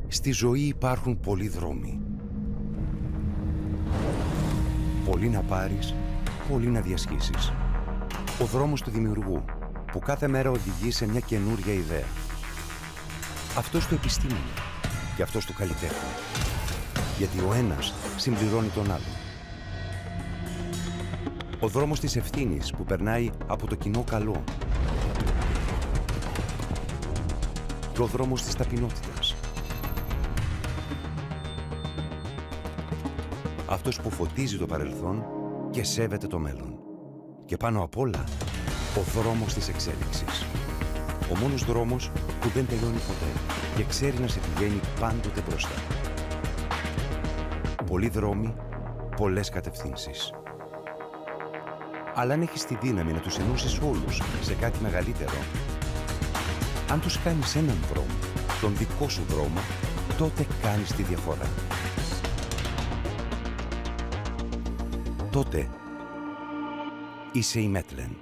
Στη ζωή υπάρχουν πολλοί δρόμοι. Πολλοί να πάρεις, πολλοί να διασχίσεις. Ο δρόμος του δημιουργού, που κάθε μέρα οδηγεί σε μια καινούρια ιδέα. Αυτός του επιστήμονα και αυτός του καλλιτέχνη. Γιατί ο ένας συμπληρώνει τον άλλον. Ο δρόμος της ευθύνης που περνάει από το κοινό καλό. Και ο δρόμος της ταπεινότητας. Αυτός που φωτίζει το παρελθόν και σέβεται το μέλλον. Και πάνω απ' όλα, ο δρόμος της εξέλιξης. Ο μόνος δρόμος που δεν τελειώνει ποτέ και ξέρει να σε πηγαίνει πάντοτε μπροστά. Πολλοί δρόμοι, πολλές κατευθύνσεις. Αλλά αν έχεις τη δύναμη να τους ενώσεις όλους σε κάτι μεγαλύτερο, αν τους κάνεις έναν δρόμο, τον δικό σου δρόμο, τότε κάνεις τη διαφορά. Τότε είσαι η Μέτlen.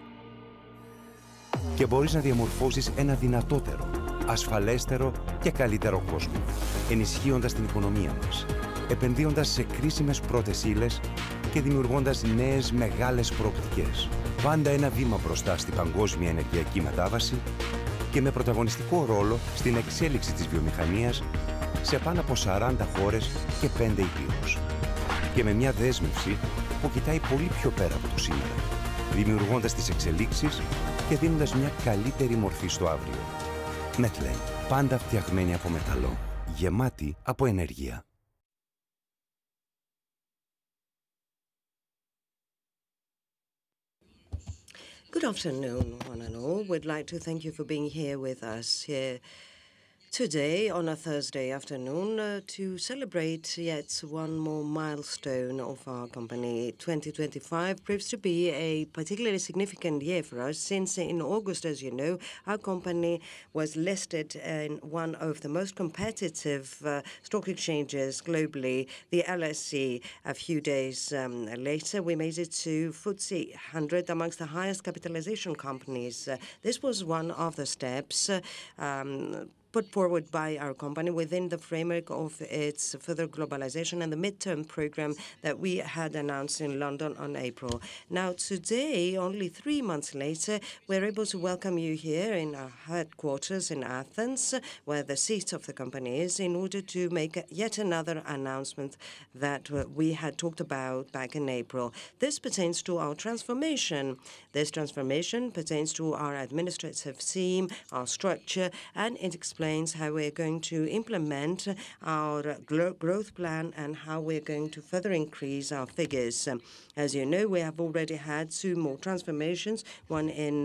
Και μπορείς να διαμορφώσεις ένα δυνατότερο, ασφαλέστερο και καλύτερο κόσμο, ενισχύοντας την οικονομία μας, επενδύοντας σε κρίσιμες πρώτες ύλες και δημιουργώντας νέες μεγάλες προοπτικές. Πάντα ένα βήμα μπροστά στην παγκόσμια ενεργειακή μετάβαση και με πρωταγωνιστικό ρόλο στην εξέλιξη της βιομηχανίας σε πάνω από 40 χώρες και 5 υπήρους. Και με μια δέσμευση που κοιτάει πολύ πιο πέρα από το σήμερα, δημιουργώντας τις εξελίξεις και δίνοντας μια καλύτερη μορφή στο αύριο. Metlen, πάντα φτιαγμένη από μεταλλό, γεμάτη από ενέργεια. Good afternoon, one and all. We'd like to thank you for being here with us here today on a Thursday afternoon to celebrate yet one more milestone of our company. 2025 proves to be a particularly significant year for us since in August, as you know, our company was listed in one of the most competitive stock exchanges globally, the LSE. A few days later, we made it to FTSE 100 amongst the highest capitalization companies. This was one of the steps put forward by our company within the framework of its further globalization and the midterm program that we had announced in London on April. Now, today, only 3 months later, we're able to welcome you here in our headquarters in Athens, where the seat of the company is, in order to make yet another announcement that we had talked about back in April. This pertains to our transformation. This transformation pertains to our administrative team, our structure, and it explains how we're going to implement our growth plan and how we're going to further increase our figures. As you know, we have already had 2 more transformations, one in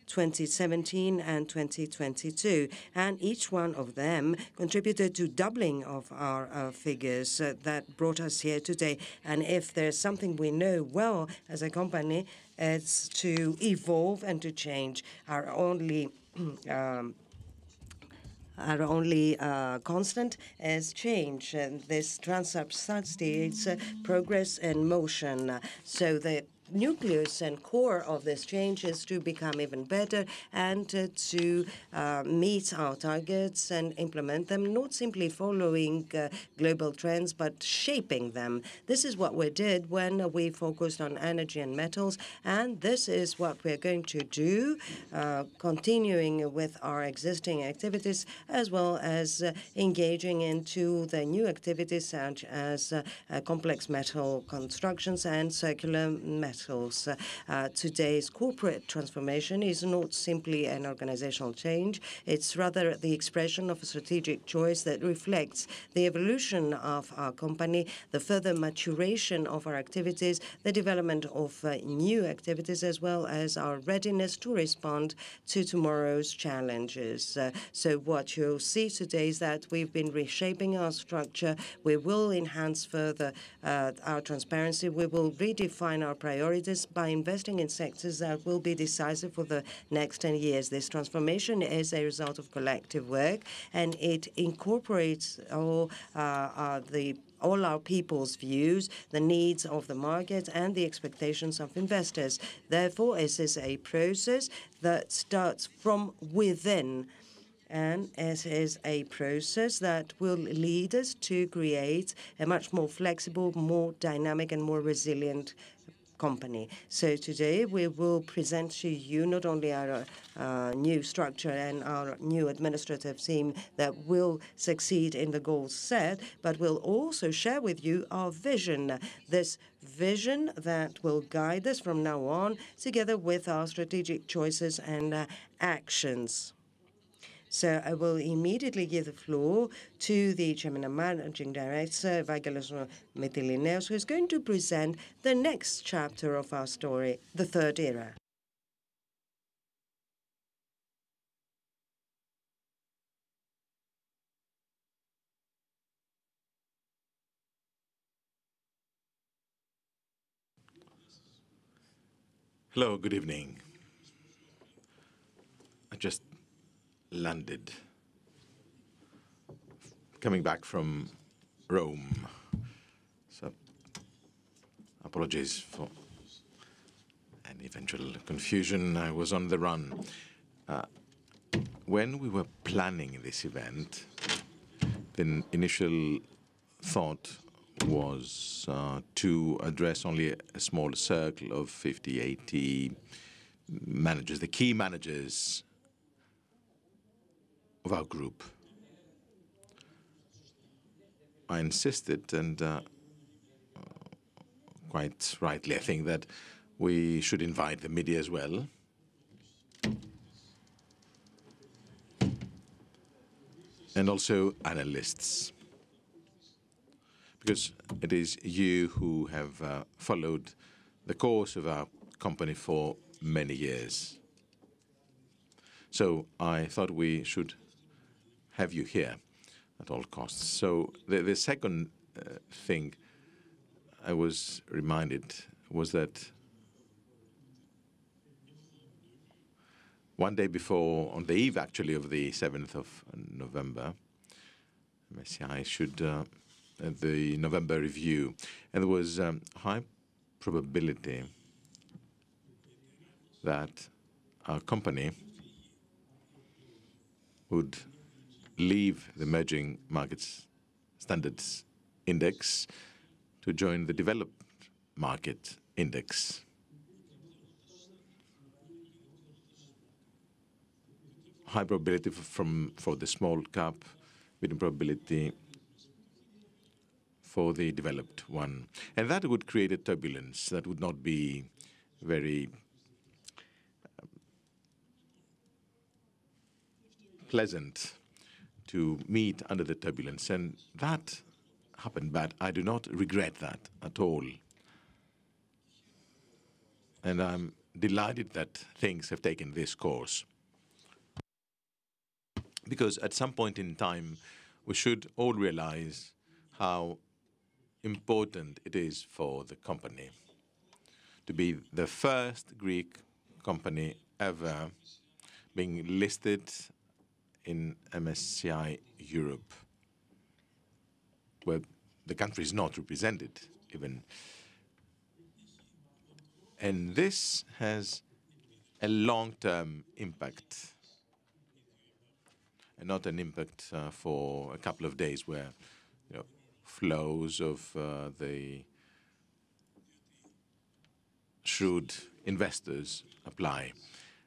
2017 and 2022, and each one of them contributed to doubling of our figures that brought us here today. And if there's something we know well as a company, it's to evolve and to change. Our only constant is change. And this transubstantiates progress and motion. So the nucleus and core of this change is to become even better and to meet our targets and implement them, not simply following global trends, but shaping them. This is what we did when we focused on energy and metals, and this is what we're going to do, continuing with our existing activities, as well as engaging into the new activities such as complex metal constructions and circular metals. Today's corporate transformation is not simply an organizational change. It's rather the expression of a strategic choice that reflects the evolution of our company, the further maturation of our activities, the development of new activities, as well as our readiness to respond to tomorrow's challenges. So what you'll see today is that we've been reshaping our structure. We will enhance further our transparency. We will redefine our priorities by investing in sectors that will be decisive for the next 10 years. This transformation is a result of collective work, and it incorporates all our people's views, the needs of the market, and the expectations of investors. Therefore, this is a process that starts from within. And it is a process that will lead us to create a much more flexible, more dynamic, and more resilient company. So today we will present to you not only our new structure and our new administrative team that will succeed in the goals set, but we'll also share with you our vision, this vision that will guide us from now on, together with our strategic choices and actions. So I will immediately give the floor to the Chairman and Managing Director, Metlen, who is going to present the next chapter of our story, the third era. Hello, good evening. I just landed, coming back from Rome, so apologies for any eventual confusion. I was on the run. When we were planning this event, the initial thought was to address only a small circle of 50, 80 managers, the key managers of our group. I insisted, and quite rightly, I think, that we should invite the media as well. And also analysts, because it is you who have followed the course of our company for many years. So I thought we should have you here at all costs. So the second thing I was reminded was that one day before, on the eve actually of the 7th of November, MSCI should the November review, and there was high probability that our company would leave the Emerging Markets Standards Index to join the Developed Market Index. High probability for the small cap, medium probability for the developed one. And that would create a turbulence that would not be very pleasant to meet under the turbulence. And that happened, but I do not regret that at all. And I'm delighted that things have taken this course. Because at some point in time, we should all realize how important it is for the company to be the first Greek company ever being listed in MSCI Europe, where the country is not represented even. And this has a long-term impact, and not an impact for a couple of days where flows of the shrewd investors apply.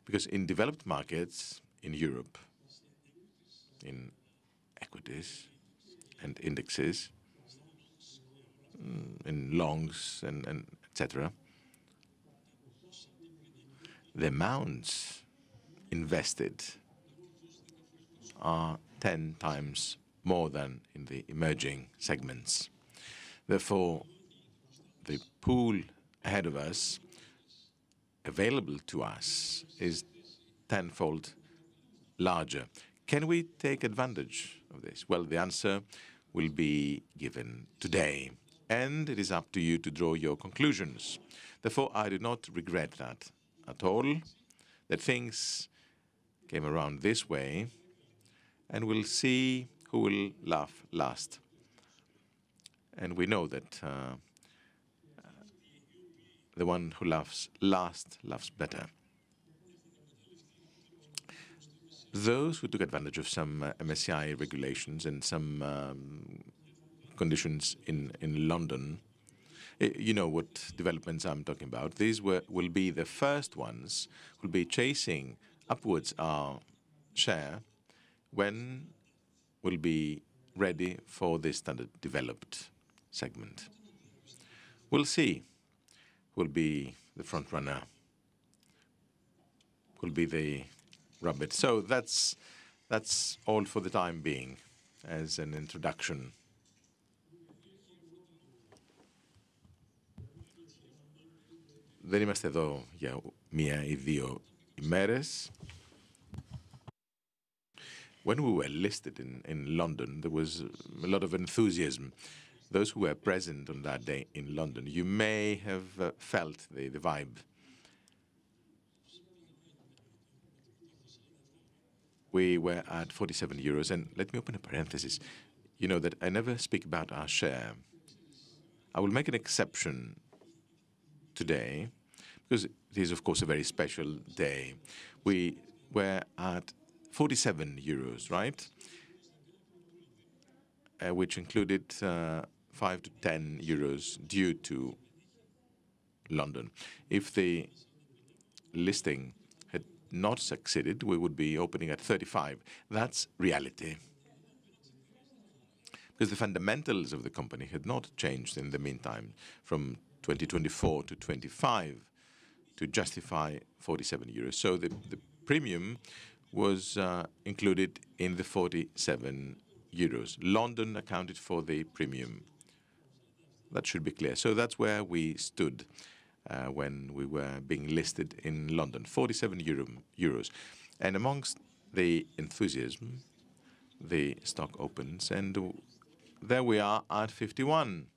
Because in developed markets in Europe, in equities and indexes, in longs and etc., the amounts invested are 10 times more than in the emerging segments. Therefore, the pool ahead of us, available to us, is tenfold larger. Can we take advantage of this? Well, the answer will be given today, and it is up to you to draw your conclusions. Therefore, I do not regret that at all, that things came around this way, and we'll see who will laugh last. And we know that the one who laughs last laughs better. Those who took advantage of some MSCI regulations and some conditions in London, you know what developments I'm talking about. These will be the first ones who will be chasing upwards our share when we'll be ready for the standard developed segment. We'll see who will be the front runner, who will be the rabbit. So that's all for the time being as an introduction. Δεν είμαστε εδώ για μία ή δύο ημέρες. When we were listed in London, there was a lot of enthusiasm. Those who were present on that day in London, you may have felt the vibe. We were at 47 euros, and let me open a parenthesis. You know that I never speak about our share. I will make an exception today, because it is, of course, a very special day. We were at 47 euros, right? Which included 5 to 10 euros due to London. If the listing had not succeeded, we would be opening at 35. That's reality. Because the fundamentals of the company had not changed in the meantime from 2024 to 25 to justify 47 euros. So the premium was included in the 47 euros. London accounted for the premium. That should be clear. So that's where we stood when we were being listed in London, 47 euros. And amongst the enthusiasm, the stock opens, and there we are at 51.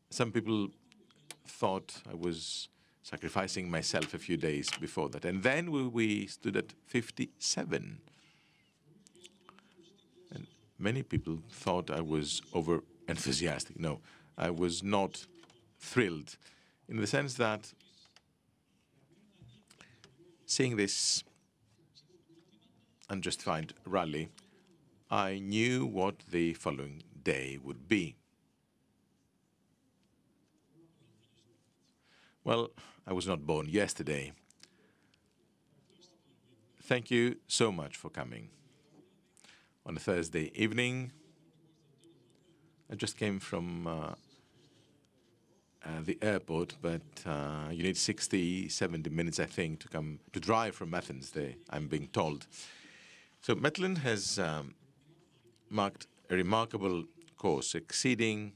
Some people thought I was sacrificing myself a few days before that. And then we stood at 57. And many people thought I was over-enthusiastic. No, I was not thrilled in the sense that seeing this unjustified rally, I knew what the following day would be. Well, I was not born yesterday. Thank you so much for coming. On a Thursday evening, I just came from the airport, but you need 60, 70 minutes, I think, to drive from Athens, I'm being told. So Metlen has marked a remarkable course, exceeding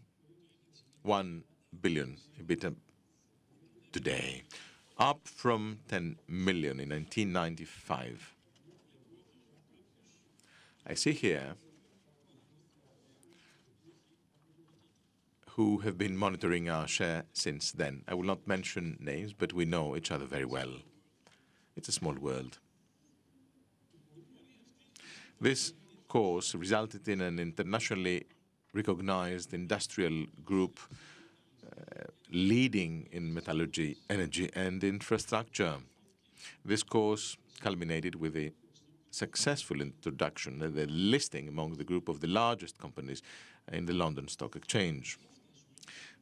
1 billion EBITDA today, up from 10 million in 1995. I see here who have been monitoring our share since then. I will not mention names, but we know each other very well. It's a small world. This course resulted in an internationally recognized industrial group leading in metallurgy, energy, and infrastructure. This course culminated with a successful introduction and the listing among the group of the largest companies in the London Stock Exchange.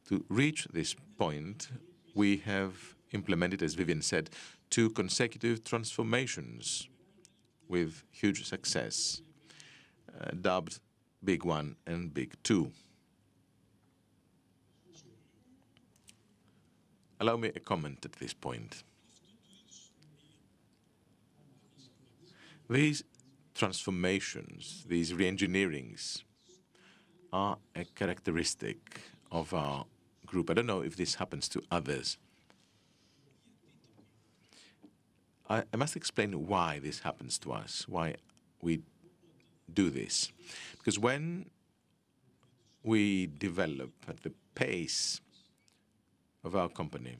To reach this point, we have implemented, as Vivian said, 2 consecutive transformations with huge success, dubbed Big 1 and Big 2. Allow me a comment at this point. These transformations, these re-engineerings, are a characteristic of our group. I don't know if this happens to others. I must explain why this happens to us, why we do this. Because when we develop at the pace of our company,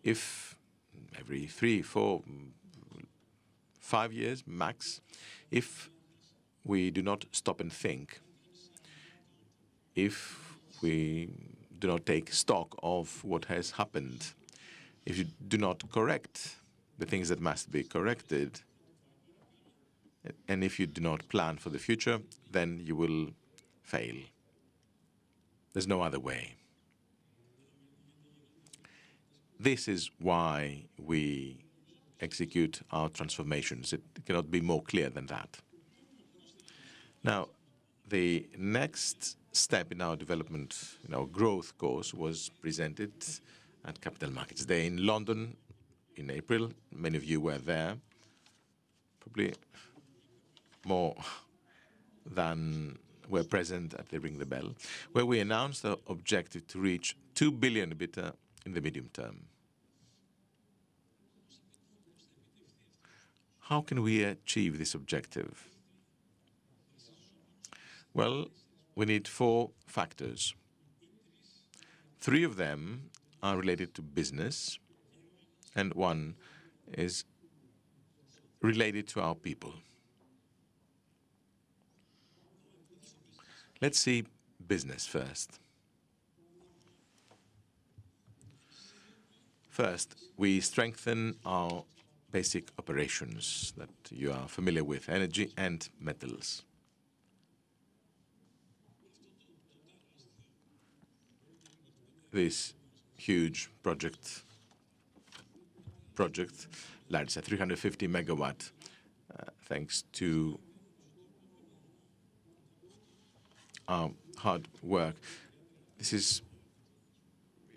if every 3, 4, 5 years max, if we do not stop and think, if we do not take stock of what has happened, if you do not correct the things that must be corrected, and if you do not plan for the future, then you will fail. There's no other way. This is why we execute our transformations. It cannot be more clear than that. Now, the next step in our development, in our growth course, was presented at Capital Markets Day in London in April. Many of you were there, probably more than were present at the Ring the Bell, where we announced the objective to reach 2 billion EBITDA in the medium term. How can we achieve this objective? Well, we need 4 factors. 3 of them are related to business, and 1 is related to our people. Let's see business first. First, we strengthen our basic operations that you are familiar with, energy and metals. This huge project, large, 350 megawatt, thanks to our hard work. This is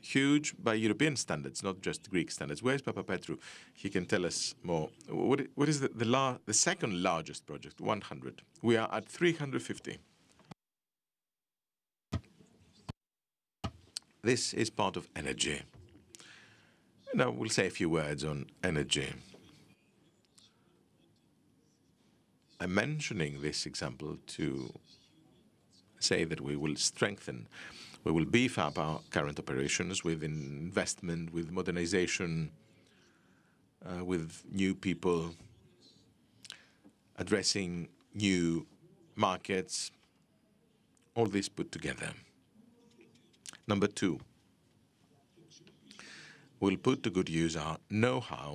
huge by European standards, not just Greek standards. Where's Papa Petru? He can tell us more. What is the second largest project? 100. We are at 350. This is part of energy. Now we'll say a few words on energy. I'm mentioning this example to say that we will strengthen, we will beef up our current operations with investment, with modernization, with new people, addressing new markets, all this put together. Number two, we'll put to good use our know-how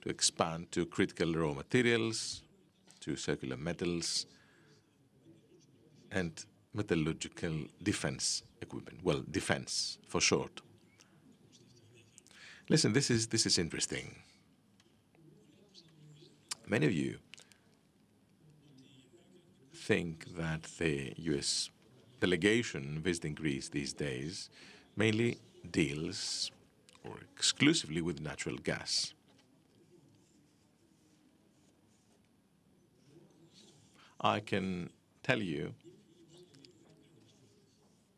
to expand to critical raw materials, to circular metals, and metallurgical defense equipment. Well, defense for short. Listen, this is interesting. Many of you think that the US delegation visiting Greece these days mainly deals or exclusively with natural gas. I can tell you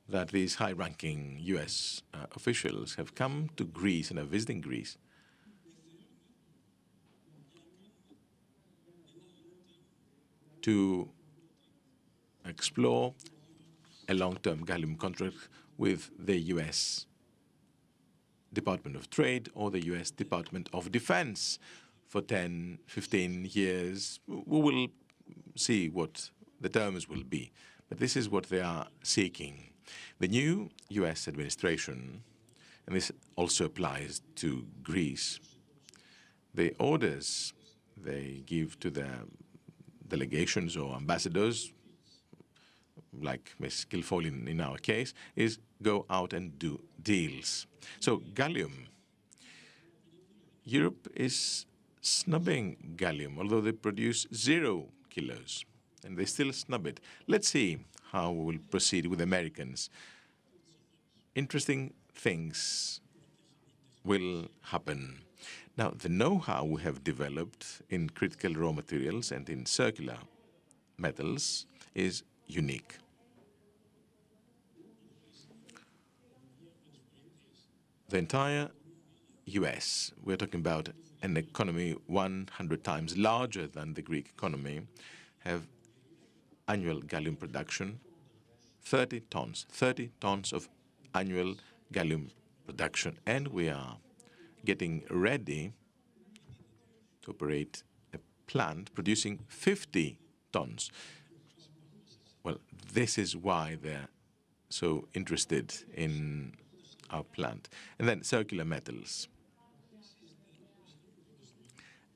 that these high-ranking US officials have come to Greece and are visiting Greece to explore a long-term gallium contract with the US Department of Trade or the US Department of Defense for 10, 15 years. We will see what the terms will be, but this is what they are seeking. The new US administration, and this also applies to Greece, the orders they give to their delegations or ambassadors, like Ms. Guilfoyle in our case, is go out and do deals. So gallium, Europe is snubbing gallium, although they produce 0 kilos, and they still snub it. Let's see how we will proceed with Americans. Interesting things will happen. Now, the know-how we have developed in critical raw materials and in circular metals is unique. The entire US, we're talking about an economy 100 times larger than the Greek economy, have annual gallium production, 30 tons of annual gallium production. And we are getting ready to operate a plant producing 50 tons. Well, this is why they're so interested in our plant. And then circular metals.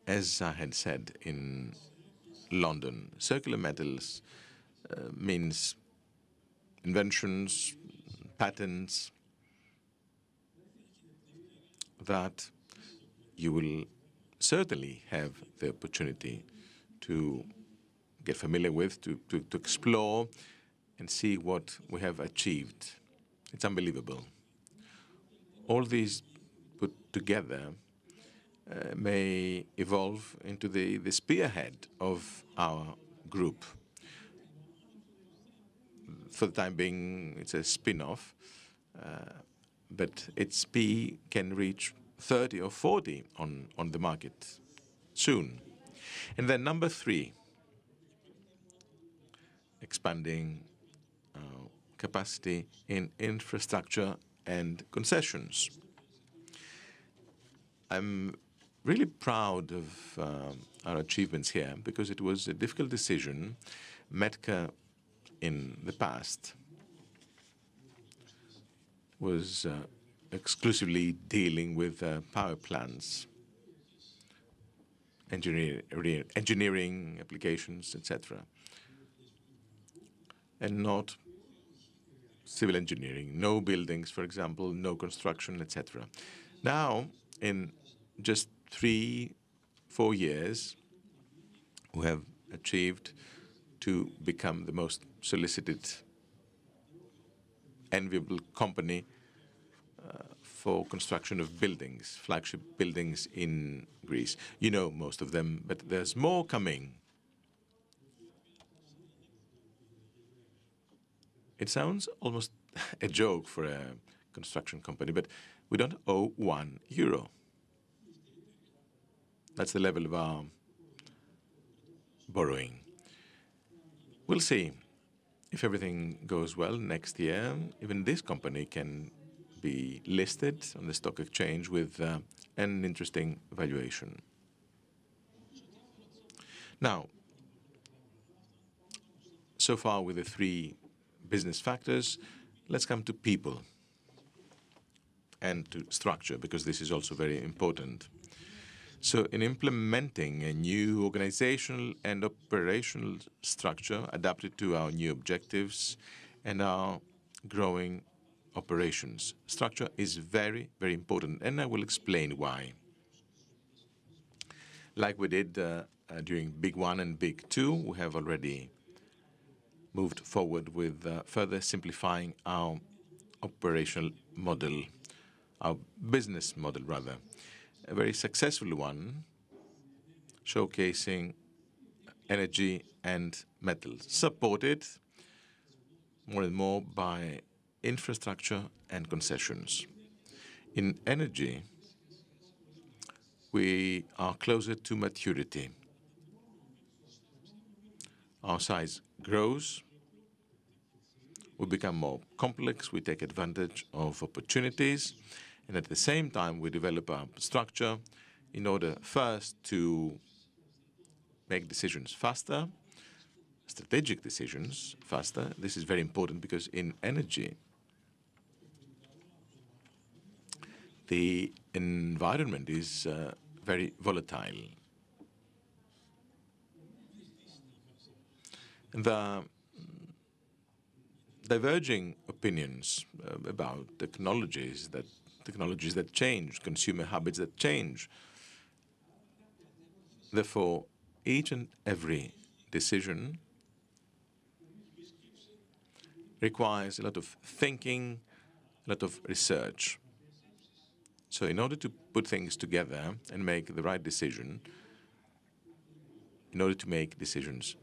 As I had said in London, circular metals means inventions, patents that you will certainly have the opportunity to get familiar with, to explore and see what we have achieved. It's unbelievable. All these put together may evolve into the spearhead of our group. For the time being, it's a spin-off, but its P can reach 30 or 40 on the market soon. And then number 3, expanding capacity in infrastructure and concessions. I'm really proud of our achievements here because it was a difficult decision. Metka in the past was exclusively dealing with power plants. engineering applications, etc., and not civil engineering, no buildings, for example, no construction, etc. Now, in just 3-4 years, we have achieved to become the most solicited, enviable company for construction of buildings, flagship buildings in Greece. You know most of them, but there's more coming. It sounds almost a joke for a construction company, but we don't owe €1. That's the level of our borrowing. We'll see. If everything goes well next year, even this company can be listed on the stock exchange with an interesting valuation. Now, so far with the 3 business factors, let's come to people and to structure, because this is also very important. So in implementing a new organizational and operational structure adapted to our new objectives and our growing operations, structure is very, very important, and I will explain why. Like we did during Big 1 and Big 2, we have already moved forward with further simplifying our operational model, our business model rather, a very successful one, showcasing energy and metals, supported more and more by infrastructure and concessions. In energy, we are closer to maturity. Our size grows, we become more complex, we take advantage of opportunities, and at the same time we develop our structure in order first to make decisions faster, strategic decisions faster. This is very important because in energy, the environment is very volatile. The diverging opinions about technologies that change, consumer habits that change. Therefore, each and every decision requires a lot of thinking, a lot of research. So in order to put things together and make the right decision, in order to make decisions